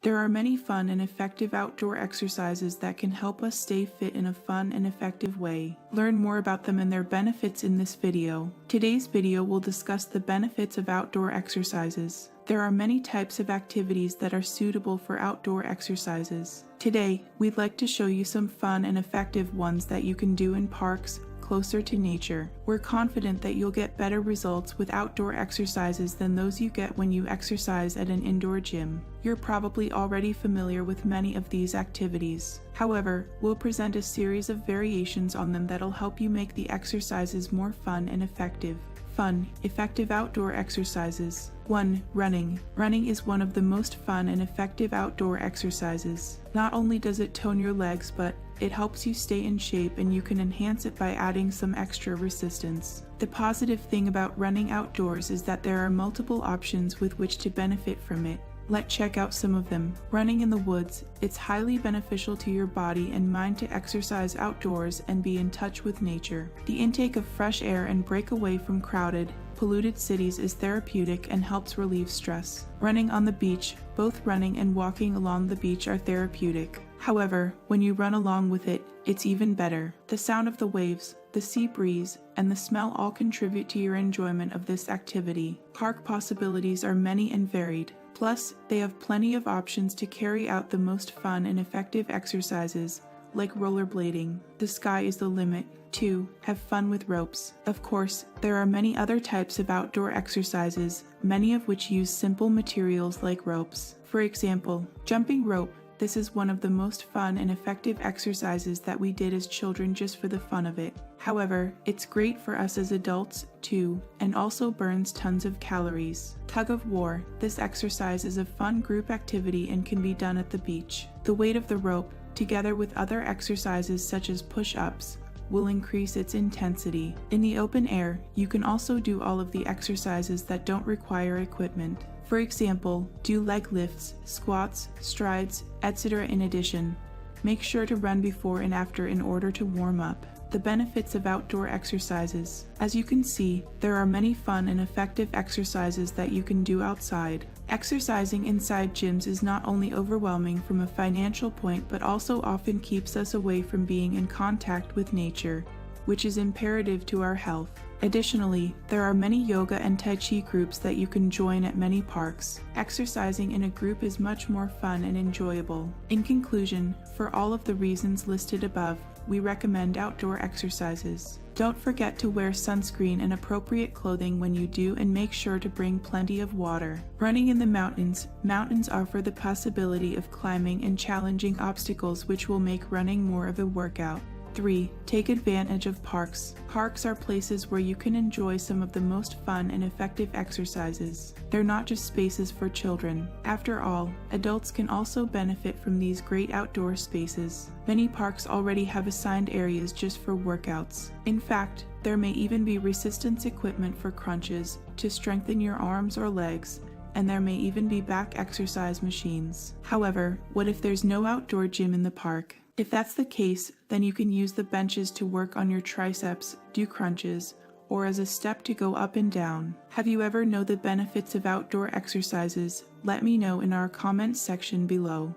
There are many fun and effective outdoor exercises that can help us stay fit in a fun and effective way. Learn more about them and their benefits in this video. Today's video will discuss the benefits of outdoor exercises. There are many types of activities that are suitable for outdoor exercises. Today, we'd like to show you some fun and effective ones that you can do in parks closer to nature. We're confident that you'll get better results with outdoor exercises than those you get when you exercise at an indoor gym. You're probably already familiar with many of these activities. However, we'll present a series of variations on them that'll help you make the exercises more fun and effective. Fun, effective outdoor exercises. 1. Running. Running is one of the most fun and effective outdoor exercises. Not only does it tone your legs, but it helps you stay in shape, and you can enhance it by adding some extra resistance. The positive thing about running outdoors is that there are multiple options with which to benefit from it. Let's check out some of them. Running in the woods. It's highly beneficial to your body and mind to exercise outdoors and be in touch with nature. The intake of fresh air and break away from crowded, polluted cities is therapeutic and helps relieve stress. Running on the beach. Both running and walking along the beach are therapeutic. However, when you run along with it, it's even better. The sound of the waves, the sea breeze, and the smell all contribute to your enjoyment of this activity. Park possibilities are many and varied. Plus, they have plenty of options to carry out the most fun and effective exercises, like rollerblading. The sky is the limit. 2. Have fun with ropes. Of course, there are many other types of outdoor exercises, many of which use simple materials like ropes. For example, jumping rope. This is one of the most fun and effective exercises that we did as children just for the fun of it. However, it's great for us as adults too, and also burns tons of calories. Tug of war. This exercise is a fun group activity and can be done at the beach. The weight of the rope, together with other exercises such as push-ups, will increase its intensity. In the open air, you can also do all of the exercises that don't require equipment. For example, do leg lifts, squats, strides, etc. In addition, make sure to run before and after in order to warm up. The benefits of outdoor exercises. As you can see, there are many fun and effective exercises that you can do outside. Exercising inside gyms is not only overwhelming from a financial point, but also often keeps us away from being in contact with nature, which is imperative to our health. Additionally, there are many yoga and tai chi groups that you can join at many parks. Exercising in a group is much more fun and enjoyable. In conclusion, for all of the reasons listed above, we recommend outdoor exercises. Don't forget to wear sunscreen and appropriate clothing when you do, and make sure to bring plenty of water. Running in the mountains. Mountains offer the possibility of climbing and challenging obstacles, which will make running more of a workout. 3. Take advantage of parks. Parks are places where you can enjoy some of the most fun and effective exercises. They're not just spaces for children. After all, adults can also benefit from these great outdoor spaces. Many parks already have assigned areas just for workouts. In fact, there may even be resistance equipment for crunches to strengthen your arms or legs, and there may even be back exercise machines. However, what if there's no outdoor gym in the park? If that's the case, then you can use the benches to work on your triceps, do crunches, or as a step to go up and down. Have you ever known the benefits of outdoor exercises? Let me know in our comments section below.